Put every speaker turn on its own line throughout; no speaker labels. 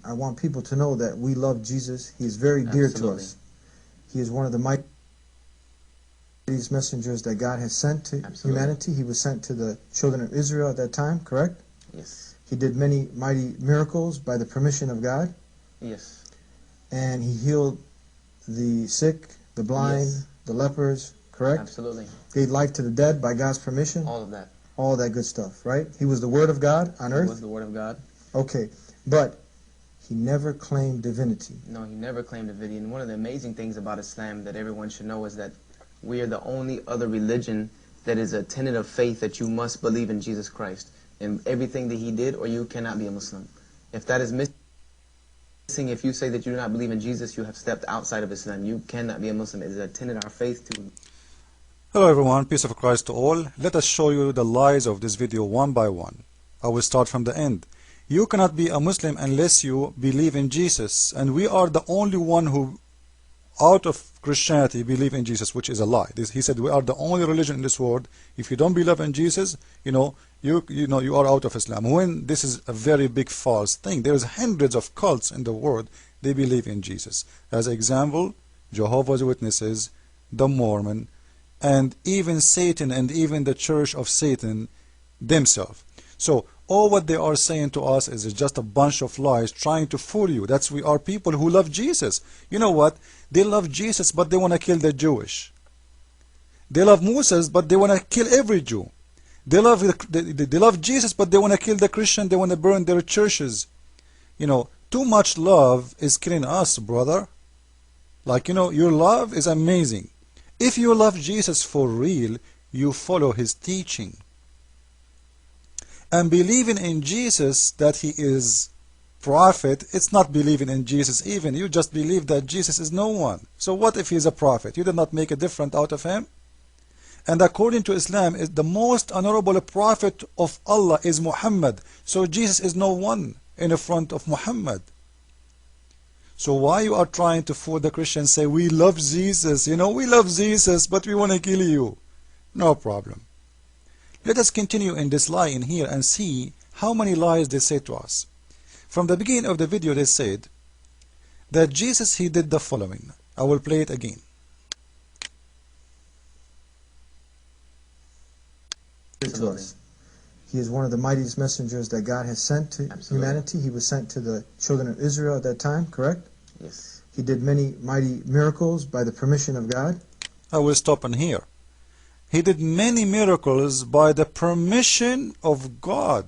I want people to know that we love Jesus. He is very dear to
Absolutely.
us. He is one of the mightiest messengers that God has sent to
Absolutely.
humanity. He was sent to the children of Israel at that time, correct?
Yes.
He did many mighty miracles by the permission of God.
Yes.
And he healed the sick, the blind,
Yes.
the lepers, correct?
Absolutely.
Gave life to the dead by God's permission.
All of that.
All that good stuff, right? He was the Word of God on
He
earth.
was the Word of God.
Okay, but he never claimed divinity.
No, he never claimed divinity. And one of the amazing things about Islam that everyone should know is that we are the only other religion that is a tenet of faith that you must believe in Jesus Christ and everything that he did, or you cannot be a Muslim. If that is missing, if you say that you do not believe in Jesus, you have stepped outside of Islam. You cannot be a Muslim. It is a tenet of our faith to...
Hello everyone, peace of Christ to all. Let us show you the lies of this video one by one. I will start from the end. You cannot be a Muslim unless you believe in Jesus, and we are the only one who out of Christianity believe in Jesus, which is a lie. He said we are the only religion in this world. If you don't believe in Jesus, you are out of Islam. When this is a very big false thing. There's hundreds of cults in the world. They believe in Jesus. As example, Jehovah's Witnesses, the Mormon, and even Satan and even the Church of Satan themselves. So all what they are saying to us is just a bunch of lies trying to fool you. That's we are people who love Jesus. You know what? They love Jesus, but they want to kill the Jewish. They love Moses, but they want to kill every Jew. They love Jesus, but they want to kill the Christian. They want to burn their churches. Too much love is killing us, brother. Your love is amazing. If you love Jesus for real, you follow his teaching. And believing in Jesus that he is prophet, it's not believing in Jesus even. You just believe that Jesus is no one. So what if he's a prophet? You did not make a difference out of him? And according to Islam, the most honorable prophet of Allah is Muhammad. So Jesus is no one in front of Muhammad. So why you are trying to fool the Christians, say we love Jesus, we love Jesus, but we want to kill you? No problem. Let us continue in this lie in here and see how many lies they say to us. From the beginning of the video they said that Jesus, he did the following. I will play it again.
To us. He is one of the mightiest messengers that God has sent to humanity. He was sent to the children of Israel at that time, correct?
Yes.
He did many mighty miracles by the permission of God.
I will stop in here. He did many miracles by the permission of God.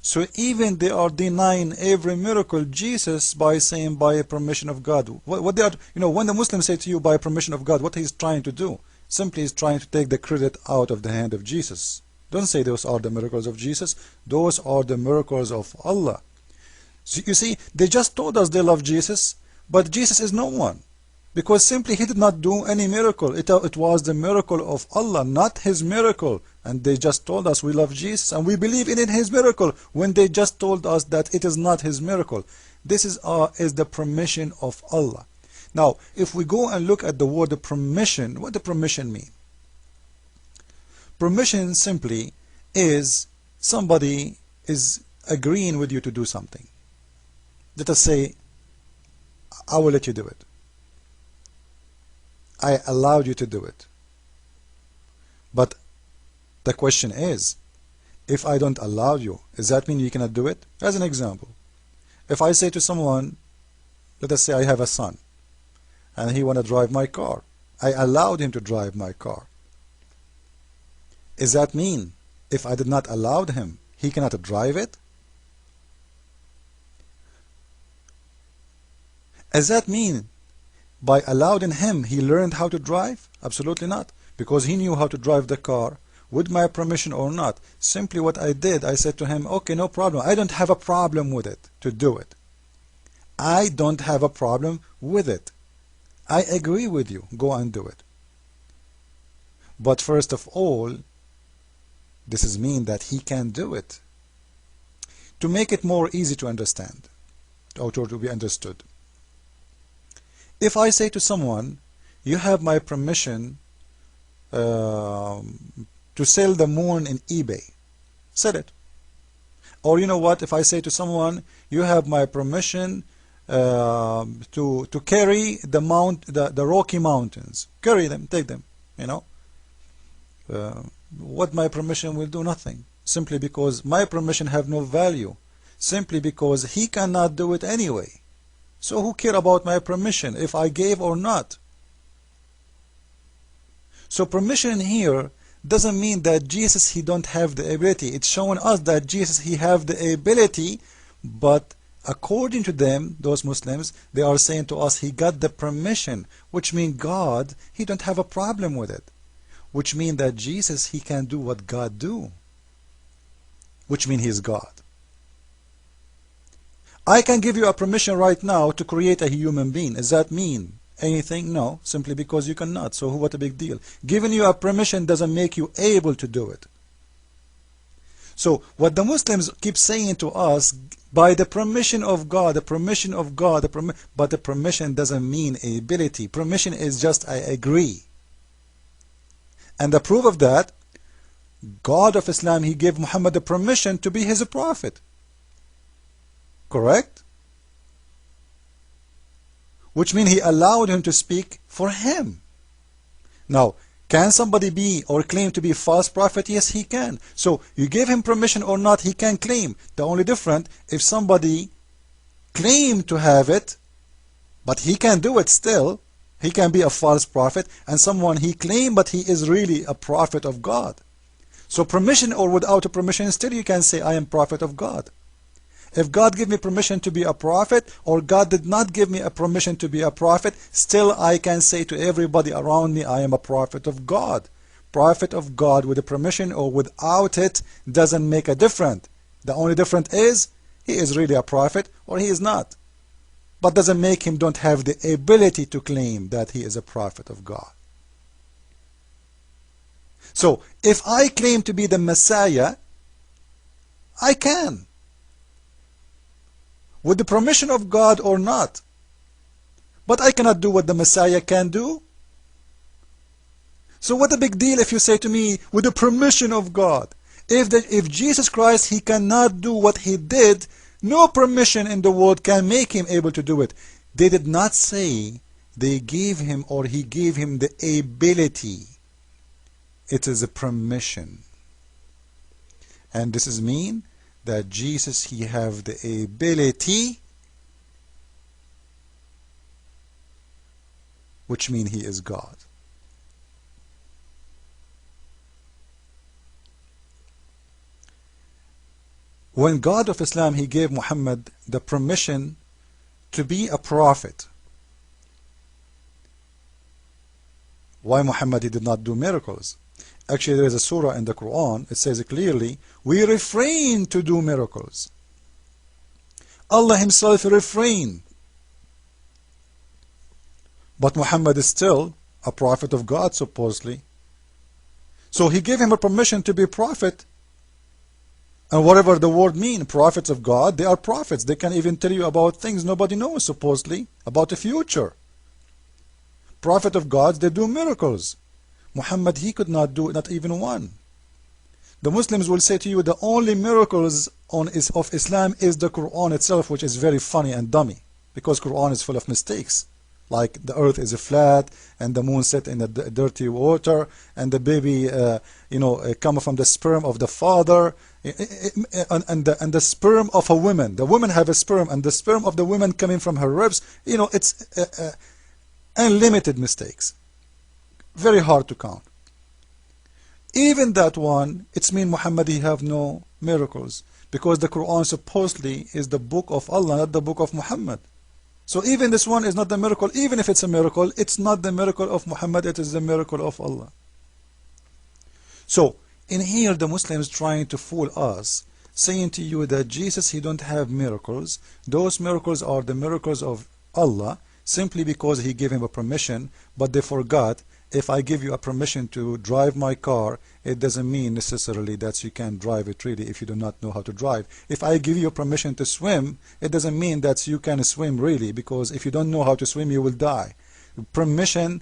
So even they are denying every miracle Jesus by saying by permission of God. What they are, when the Muslims say to you by permission of God, what he's trying to do? Simply is trying to take the credit out of the hand of Jesus. Don't say those are the miracles of Jesus. Those are the miracles of Allah. So you see, they just told us they love Jesus, but Jesus is no one. Because simply he did not do any miracle. It was the miracle of Allah, not his miracle. And they just told us we love Jesus and we believe in his miracle when they just told us that it is not his miracle. This is the permission of Allah. Now, if we go and look at the word permission, what does permission mean? Permission simply is somebody is agreeing with you to do something. Let us say, I will let you do it. I allowed you to do it. But the question is, if I don't allow you, does that mean you cannot do it? As an example, if I say to someone, let us say I have a son, and he want to drive my car. I allowed him to drive my car. Does that mean if I did not allow him, he cannot drive it? Does that mean by allowing him, he learned how to drive? Absolutely not. Because he knew how to drive the car, with my permission or not. Simply what I did, I said to him, okay, no problem. I don't have a problem with it, to do it. I don't have a problem with it. I agree with you. Go and do it. But first of all, this is mean that he can do it. To make it more easy to understand, or to be understood. If I say to someone, you have my permission to sell the moon in eBay, sell it. Or you know what, if I say to someone, you have my permission to carry the Rocky Mountains, carry them, take them, you know, what my permission will do? Nothing, simply because my permission have no value, simply because he cannot do it anyway. So who care about my permission if I gave or not? So permission here doesn't mean that Jesus, he don't have the ability. It's showing us that Jesus, he have the ability, but according to them, those Muslims, they are saying to us he got the permission, which means God, he don't have a problem with it, which means that Jesus, he can do what God do, which means he is God. I can give you a permission right now to create a human being. Does that mean anything? No, simply because you cannot. So what a big deal. Giving you a permission doesn't make you able to do it. So what the Muslims keep saying to us, by the permission of God, the permission of God, but the permission doesn't mean ability. Permission is just I agree. And the proof of that, God of Islam, he gave Muhammad the permission to be his prophet. Correct? Which means he allowed him to speak for him. Now, can somebody be or claim to be a false prophet? Yes, he can. So you give him permission or not, he can claim. The only difference, if somebody claimed to have it, but he can do it still, he can be a false prophet, and someone he claimed but he is really a prophet of God. So permission or without a permission, still you can say I am prophet of God. If God gave me permission to be a prophet, or God did not give me a permission to be a prophet, still I can say to everybody around me, I am a prophet of God. Prophet of God with a permission or without it doesn't make a difference. The only difference is, he is really a prophet or he is not. But doesn't make him don't have the ability to claim that he is a prophet of God. So, if I claim to be the Messiah, I can. With the permission of God or not. But I cannot do what the Messiah can do. So what a big deal if you say to me, with the permission of God. If Jesus Christ, he cannot do what he did, no permission in the world can make him able to do it. They did not say they gave him or he gave him the ability. It is a permission. And this is mean that Jesus, he have the ability, which means he is God. When God of Islam, he gave Muhammad the permission to be a prophet, why Muhammad, he did not do miracles? Actually, there is a surah in the Quran, it says clearly, we refrain to do miracles. Allah himself refrained. But Muhammad is still a prophet of God, supposedly. So he gave him a permission to be a prophet. And whatever the word means, prophets of God, they are prophets. They can even tell you about things nobody knows, supposedly, about the future. Prophet of God, they do miracles. Muhammad, he could not do not even one. The Muslims will say to you the only miracles of Islam is the Quran itself, which is very funny and dummy, because Quran is full of mistakes, like the earth is flat and the moon set in the dirty water and the baby come from the sperm of the father and the sperm of a woman. The women have a sperm and the sperm of the woman coming from her ribs. It's unlimited mistakes. Very hard to count. Even that one, it's mean Muhammad, he have no miracles, because the Quran supposedly is the book of Allah, not the book of Muhammad. So even this one is not the miracle. Even if it's a miracle, it's not the miracle of Muhammad, it is the miracle of Allah. So in here the Muslims trying to fool us, saying to you that Jesus, he don't have miracles. Those miracles are the miracles of Allah, simply because he gave him a permission. But they forgot, if I give you a permission to drive my car, it doesn't mean necessarily that you can drive it really if you do not know how to drive. If I give you permission to swim, it doesn't mean that you can swim really, because if you don't know how to swim, you will die. Permission